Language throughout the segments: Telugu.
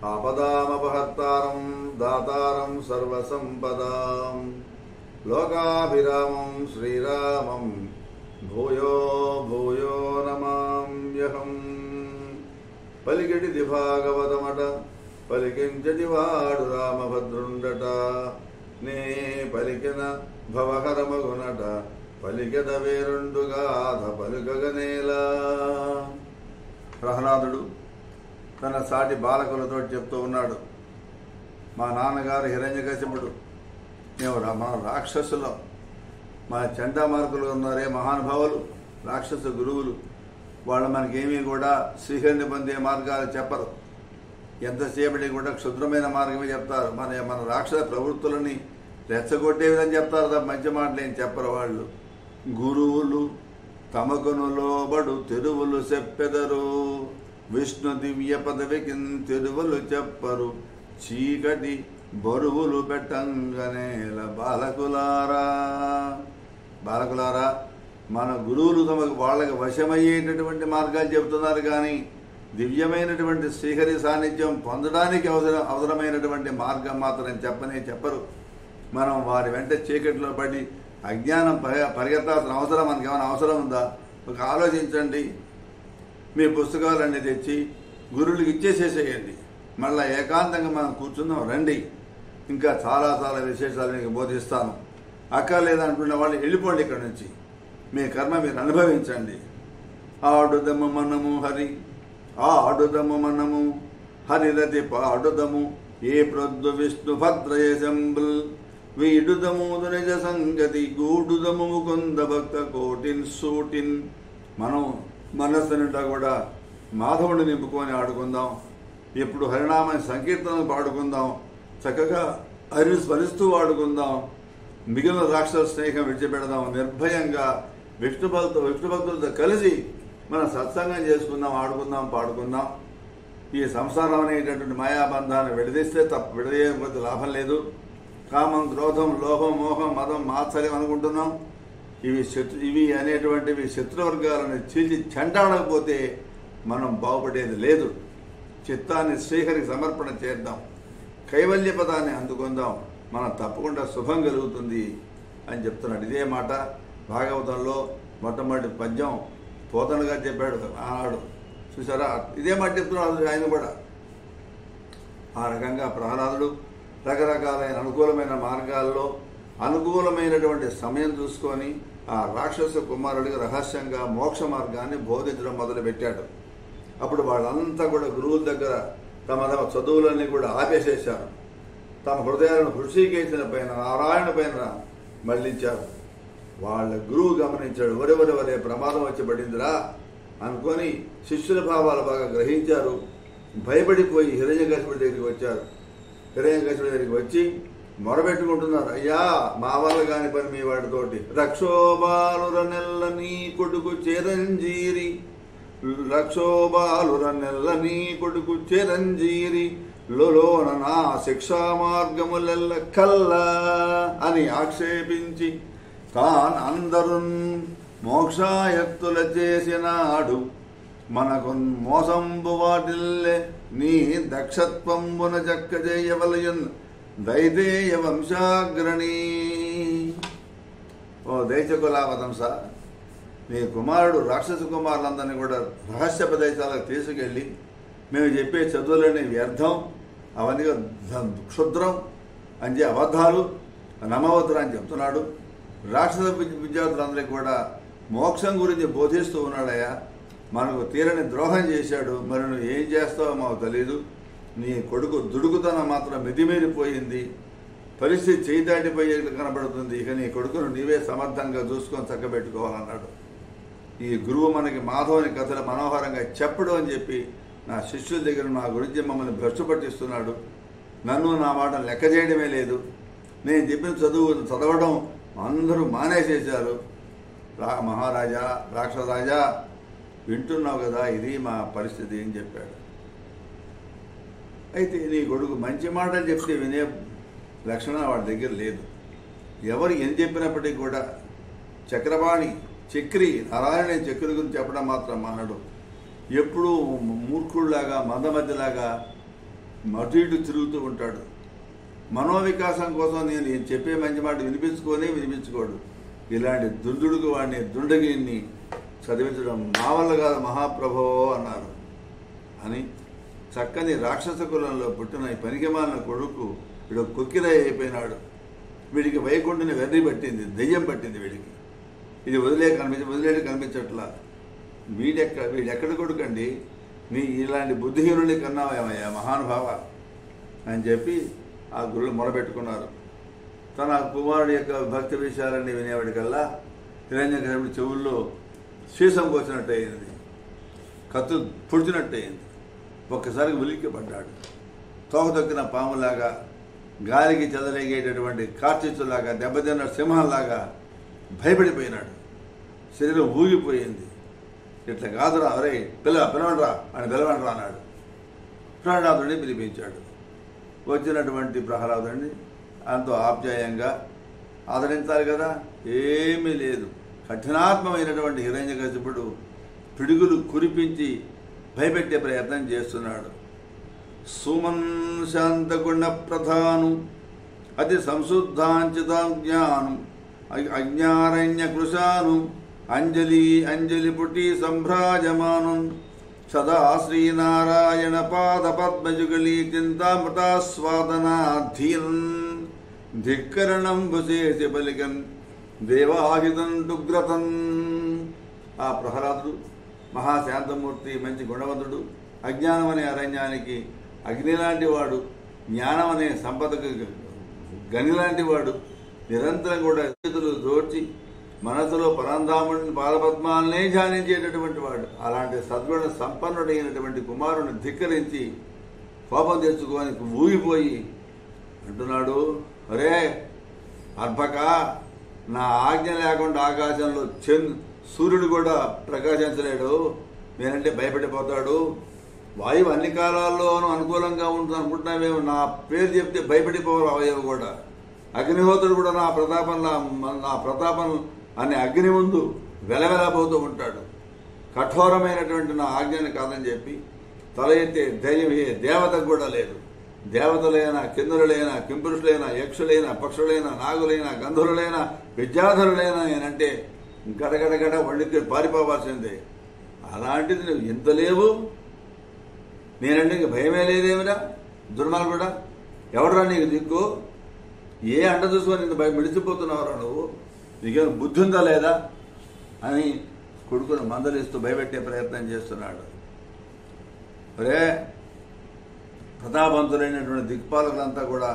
ఆపదామపహర్తారం దాతారం సర్వసంపదాం లోకాభిరామం శ్రీరామం భూయో భూయో నమామ్యహం. పలికిడిది భాగవతమట పలికించటి వాడు రామభద్రుండట, నే పలికిన భవహరమగునట పలికెద వేరుండుగాథ పలుకగనేలా. ప్రహ్లాదుడు తన సాటి బాలకులతో చెప్తూ ఉన్నాడు, మా నాన్నగారు హిరణ్యకశిపుడు, మేము మన రాక్షసులో మా చండామార్కులు ఉన్నారే మహానుభావులు, రాక్షస గురువులు, వాళ్ళు మనకేమీ కూడా శ్రీహరిని పొందే మార్గాలు చెప్పరు. ఎంతసేపటికి కూడా క్షుద్రమైన మార్గమే చెప్తారు. మన రాక్షస ప్రవృత్తులని రెచ్చగొట్టే విధంగా చెప్తారు తప్ప మంచి మాటలు ఏం చెప్పరు వాళ్ళు. గురువులు తమకును లోబడు తెరువులు చెప్పెదరు, విష్ణు దివ్య పదవికి తెరువులు చెప్పరు, చీకటి బరువులు పెట్టంగనేల. బాలకులారా, మన గురువులు తమకు వాళ్ళకి వశమయ్యేటటువంటి మార్గాలు చెబుతున్నారు, కానీ దివ్యమైనటువంటి శ్రీహరి సాన్నిధ్యం పొందడానికి అవసరమైనటువంటి మార్గం మాత్రం చెప్పరు. మనం వారి వెంట చీకటిలో పడి అజ్ఞానం పరిగెత్తాల్సిన అవసరం మనకేమైనా అవసరం ఉందా? ఒక ఆలోచించండి. మీ పుస్తకాలన్నీ తెచ్చి గురువులకి ఇచ్చేసేసేయండి, మళ్ళీ ఏకాంతంగా మనం కూర్చుందాం రండి, ఇంకా చాలా చాలా విశేషాలు మీకు బోధిస్తాను. అక్కర్లేదనుకున్న వాళ్ళు వెళ్ళిపోండి ఇక్కడి నుంచి, మీ కర్మ మీరు అనుభవించండి. ఆడుదము మనము హరి ఆడుదము మనము హరిరతి పాడుదము, ఏ ప్రొద్దు విష్ణు భద్రయ శంబుల్ వీడుదము నిజ సంగతి గూడుదము ముకుంద భక్త కోటిన్ సూటిన్. మనం మనస్సునింటా కూడా మాధవుని నింపుకొని ఆడుకుందాం, ఇప్పుడు హరినామ సంకీర్తనలు పాడుకుందాం, చక్కగా హరిని స్మరిస్తూ ఆడుకుందాం, మిగిలిన రాక్షస స్నేహం విడిచిపెడదాం, నిర్భయంగా విష్ణు భక్తులతో కలిసి మనం సత్సంగం చేసుకుందాం, ఆడుకుందాం, పాడుకుందాం. ఈ సంసారం అనేటటువంటి మాయాబంధాన్ని విడదీయకపోతే లాభం లేదు. కామం, క్రోధం, లోభం, మోహం, మదం, మాత్సర్యం అనుకుంటున్నాం. ఇవి అనేటువంటివి శత్రువర్గాలను చీల్చి చెండాడకపోతే మనం బాగుపడేది లేదు. చిత్తాన్ని శ్రీహరికి సమర్పణ చేద్దాం, కైవల్య పదాన్ని అందుకుందాం, మనం తప్పకుండా శుభం కలుగుతుంది అని చెప్తున్నాడు. ఇదే మాట భాగవతంలో మొట్టమొదటి పద్యం పోతనగా చెప్పాడు ఆనాడు, చూసారా? ఇదే మాట చెప్తున్నాడు ఆయన కూడా. ఆ రకంగా ప్రహ్లాదుడు రకరకాలైన అనుకూలమైన మార్గాల్లో అనుకూలమైనటువంటి సమయం చూసుకొని ఆ రాక్షస కుమారుడికి రహస్యంగా మోక్ష మార్గాన్ని బోధించడం మొదలుపెట్టాడు. అప్పుడు వాళ్ళంతా కూడా గురువుల దగ్గర తమ చదువులన్నీ కూడా ఆపేసేశారు, తమ హృదయాలను హృషికేశుల పైన నారాయణ పైన మళ్లించారు. వాళ్ళ గురువు గమనించాడు, వరే ప్రమాదం వచ్చి పడిందిరా అనుకొని శిష్యుల భావాలు బాగా గ్రహించారు. భయపడిపోయి హిరణ్యకశిపుడి దగ్గరికి వచ్చారు. హిరణ్యకశిపుడి దగ్గరికి వచ్చి మొరబెట్టుకుంటున్నారు, అయ్యా మా వల్ల కాని పని మీ వాటితోటి. రక్షోబాలుర నెల్ల నీ కొడుకు చిరంజీరి, రక్షోబాలుర నెల్ల నీ కొడుకు చిరంజీరి, లోన నా శిక్షా మార్గములెల్ల కల్లా అని ఆక్షేపించి తాన్ అందరు మోక్షాయత్తుల చేసినాడు, మనకు మోసంబు వాటిల్లే నీ దక్షత్వంబున చక్క చేయవలయన్ దైదేయ వంశాగ్రణి. ఓ దైత్యకులావతంస, నీ కుమారుడు రాక్షస కుమారులందరినీ కూడా రహస్య ప్రదేశాలకు తీసుకెళ్ళి మేము చెప్పే చదువులని వ్యర్థం, అవన్నీ క్షుద్రం అని అబద్ధాలు నమ్మవద్దురా అని చెప్తున్నాడు. రాక్షస విద్యార్థులందరికీ కూడా మోక్షం గురించి బోధిస్తూ ఉన్నాడయ్యా. మనకు తీరని ద్రోహం చేశాడు, మరి నువ్వు ఏం చేస్తావో మాకు తెలీదు. నీ కొడుకు దుడుకుతనం మాత్రం మితిమీరిపోయింది, పరిస్థితి చేయి దాటిపోయేట్లు కనబడుతుంది. ఇక నీ కొడుకును నీవే సమర్థంగా చూసుకొని చక్కబెట్టుకోవాలన్నాడు. ఈ గురువు మనకి మాధవుని కథలు మనోహరంగా చెప్పడు అని చెప్పి నా శిష్యుల దగ్గర నా గురించి మమ్మల్ని భ్రష్టు పట్టిస్తున్నాడు. నన్ను నా మాటను లెక్క చేయడమే లేదు. నేను చెప్పిన చదవడం అందరూ మానేసేశారు. మహారాజా, రాక్షసరాజా, వింటున్నావు కదా, ఇది మా పరిస్థితి అని చెప్పాడు. అయితే నీ కొడుకు మంచి మాటలు చెప్తే వినే లక్షణం వాడి దగ్గర లేదు. ఎవరు ఏం చెప్పినప్పటికీ కూడా చక్రపాణి చక్రి నారాయణ చక్రి గురించి చెప్పడం మాత్రం మానడు. ఎప్పుడూ మూర్ఖుడిలాగా మందమధ్యలాగా అటు ఇటు తిరుగుతూ ఉంటాడు. మనోవికాసం కోసం నేను చెప్పే మంచి మాట వినిపించుకోడు. ఇలాంటి దుందుడుకు వాడిని దుండగిని చదివించడం నా వల్ల కాదు మహాప్రభో అన్నారు. అని చక్కని రాక్షస కులంలో పుట్టిన ఈ పనికిమాలిన కొడుకు వీడు కొక్కిరాయి అయిపోయినాడు. వీడికి వైకుంఠుని వెర్రి పట్టింది, దెయ్యం పట్టింది వీడికి. ఇది వదిలేడు కనిపించట్లా. వీడెక్కడ కొడుకండి, నీ ఇలాంటి బుద్ధిహీనుల్ని కన్నావేమయ్యా మహానుభావ అని చెప్పి ఆ గురువులు మొరబెట్టుకున్నారు. తన కుమారుడి యొక్క భక్తి విషయాలన్నీ వినేవాడికల్లా హిరణ్యకశిపుడి చెవుల్లో శీసం కోసినట్టు అయింది, కత్తు పొడిచినట్టు అయింది. ఒక్కసారికి ఉలిక్కి పడ్డాడు. తోక తొక్కిన పాములాగా, గాలికి చెదరేగేటటువంటి కార్చిచ్చులాగా, దెబ్బతిన్న సింహంలాగా భయపడిపోయినాడు. శరీరం ఊగిపోయింది. ఇట్లా కాదురా, అరే పిలవండ్రా అని పిలవండ్రా అన్నాడు. ప్రహ్లాదుడిని పిలిపించాడు. వచ్చినటువంటి ప్రహ్లాదుడిని అంతో ఆప్యాయంగా ఆదరించాలి కదా. ఏమీ లేదు. కఠినాత్మమైనటువంటి హిరణ్యకశిపుడు పిడుగులు కురిపించి భయపెట్టే ప్రయత్నం చేస్తున్నాడు. సుమన్ శాంతగుణ ప్రధాను అతి సంశుద్ధాంచితం జ్ఞానం అజ్ఞారణ్య కృశాను అంజలి పుటి సంభ్రాజమానం సదా శ్రీనారాయణ పాద పద్మజుగళీ చింతామృతాస్వాదనాధీనం ధిక్కరణం భుసేసి పలికన్ దేవాహితం డుగ్రతన్. ఆ ప్రహ్లాదుడు మహాశాంతమూర్తి, మంచి గుణవంతుడు, అజ్ఞానం అనే అరణ్యానికి అగ్ని లాంటి వాడు, జ్ఞానం అనే సంపదకు గని లాంటి వాడు, నిరంతరం కూడా చేతులు దోర్చి మనసులో పరంధాముడిని పాదపద్మాలనే ధ్యానించేటటువంటి వాడు. అలాంటి సద్గుణ సంపన్నుడైనటువంటి కుమారుని ధిక్కరించి కోపం తెచ్చుకొని ఊగిపోయి అంటున్నాడు, అరే అర్భక, నా ఆజ్ఞ లేకుండా ఆకాశంలో సూర్యుడు కూడా ప్రకాశించలేడు, నేనంటే భయపడిపోతాడు. వాయువు అన్ని కాలాల్లోనూ అనుకూలంగా ఉంటుంది అనుకుంటున్నామేమో, నా పేరు చెప్తే భయపడిపోవాలి అవయవు కూడా. అగ్నిహోత్రుడు కూడా నా ప్రతాపం అనే అగ్ని ముందు వెలవెలబోతూ ఉంటాడు. కఠోరమైనటువంటి నా ఆజ్ఞని కాదని చెప్పి తల ఎత్తే ధైర్యం ఏ దేవతకు కూడా లేదు. దేవతలైనా, కిందరులైనా, కింపురుషులైనా, యక్షులైనా, పక్షులైనా, నాగులైనా, గంధర్వులైనా, విద్యాధరులైనా నేనంటే గడగడగడ వండికి పారిపోవాల్సిందే. అలాంటిది నువ్వు ఇంత లేవు, నేనంటే ఇంక భయమే లేదేమిరా దుర్మార్గుడా, ఎవడరా నీకు దిక్కు, ఏ అంట చూసుకొని ఇంత భయం మిడిచిపోతున్నావురా నువ్వు, నీకేం బుద్ధి ఉందా లేదా అని కొడుకును మందలిస్తూ భయపెట్టే ప్రయత్నం చేస్తున్నాడు. అరే ప్రతాపవంతులైనటువంటి దిక్పాలకులంతా కూడా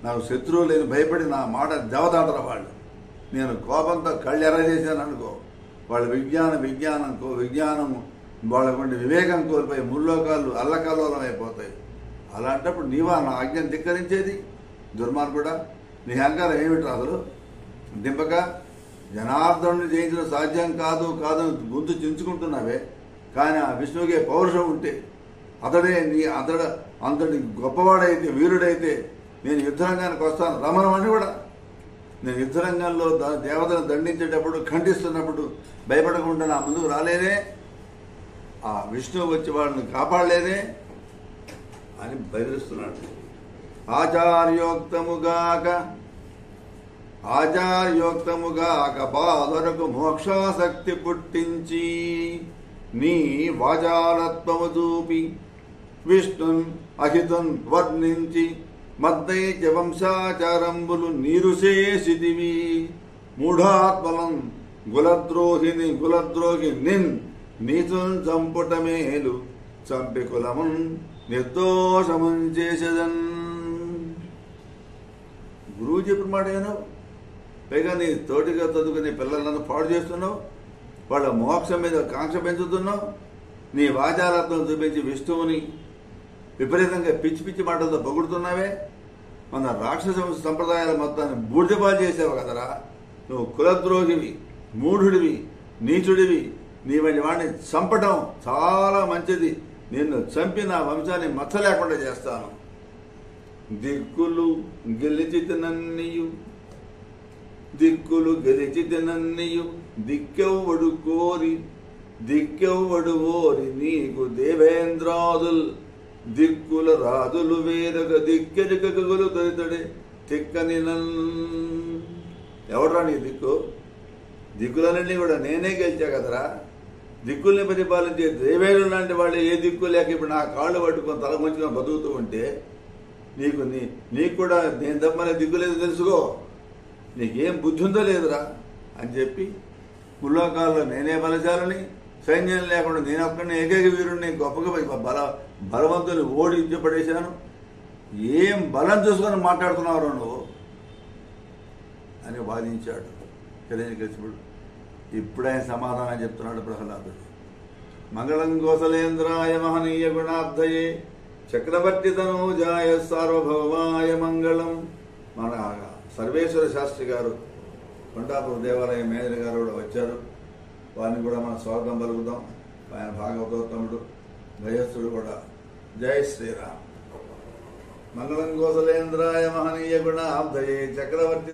నాకు శత్రువు లేని భయపడి నా మాట దేవతాంటారు వాళ్ళు. నేను కోపంతో కళ్ళు ఎర్ర చేశాను అనుకో, వాళ్ళ విజ్ఞానం వాళ్ళకుండి వివేకం కోల్పోయి ముల్లోకాలు అల్లకల్లోలం అయిపోతాయి. అలాంటప్పుడు నీవా నా ఆజ్ఞను ధిక్కరించేది దుర్మార్గుడా, నీ అహంకారం ఏమిటి అసలు దింపక, జనార్దనుని జయించడం సాధ్యం కాదు గొంతు చించుకుంటున్నావే. కానీ ఆ విష్ణువుకే పౌరుషం ఉంటే అంతటి గొప్పవాడైతే వీరుడైతే నేను యుద్ధరంగానికి వస్తాను రమణమని కూడా. నేను యుద్ధరంగంలో దేవతను దండించేటప్పుడు ఖండిస్తున్నప్పుడు భయపడకుండా నా ముందుకు రాలేదే, ఆ విష్ణువు వచ్చి వాళ్ళని కాపాడలేదే అని బెదిరిస్తున్నాడు. ఆచార్యోక్తముగాక పాదరకు మోక్షాసక్తి పుట్టించి నీ వాచాలత్వము చూపి విష్ణున్ అహితున్ వర్ణించి మద్దైత్య వంశాచారంబులు నీరుశేషితివి మూఢాత్మలం గులద్రోహి నిన్ నీతున్ చంపుట మేలు చంపి కులమున్ నిర్దోషమున్ చేసేదన్. గురువు చెప్పిన మాట ఏమో, పైగా నీ తోటిగా చదువుకుని పిల్లలందరూ పాడు చేస్తున్నావు, వాళ్ళ మోక్షం మీద కాంక్ష పెంచుతున్నావు, నీ వాచారత్వం చూపించి విష్ణువుని విపరీతంగా పిచ్చి మాటలతో పొగుడుతున్నావే, మన రాక్షస సంప్రదాయాల మొత్తాన్ని బూడిదపాలు చేసావు కదరా. నువ్వు కులద్రోహివి, మూఢుడివి, నీచుడివి. నీ వంటి వాడిని చంపటం చాలా మంచిది, నిన్ను చంపి నా వంశాన్ని మచ్చ లేకుండా చేస్తాను. దిక్కులు గెలిచితనన్నీయు దిక్కెవ్వడు ఓరి నీకు దేవేంద్రాదుల్ దిక్కుల రాజులు వేదక దిక్కెజకగులు తొలితడే తిక్కని ఎవడరా నీ దిక్కు? దిక్కులన్నీ కూడా నేనే గెలిచా కదరా. దిక్కుల్ని పరిపాలించే దేవేరులు లాంటి వాళ్ళు ఏ దిక్కు లేక ఇప్పుడు నా కాళ్ళు పట్టుకొని తల మంచుకొని బతుకుతూ ఉంటే నీకు కూడా నేను తప్పనే దిక్కు లేదు తెలుసుకో, నీకేం బుద్ధి ఉందో లేదురా అని చెప్పి ముల్లోకాల్లో నేనే బలశాలని, సైన్యం లేకుండా నేను ఒక్కడిని ఏకైక వీరుడిని గొప్పగా బలవంతుని ఓడించి పడేశాను. ఏం బలం చూసుకొని మాట్లాడుతున్నావు నువ్వు అని వాదించాడు హిరణ్యకశిపుడు. ఇప్పుడు ఆయన సమాధానం చెప్తున్నాడు ప్రహ్లాదుడు. మంగళం కోసలేంద్రాయ మహనీయ గుణాబ్ధయే చక్రవర్తి తనూజాయ సార్వభౌమాయ మంగళం. మన సర్వేశ్వర శాస్త్రి గారు కొండాపురం దేవాలయ మేనేజర్ గారు కూడా వచ్చారు. వారిని కూడా మనం స్వాగతం పలుకుదాం. ఆయన భాగవతోత్తముడు, గయస్థుడు కూడా. జై శ్రీరామ్. మంగళం కోసలేంద్రాయ మహనీయ గుణాబ్ధయే చక్రవర్తి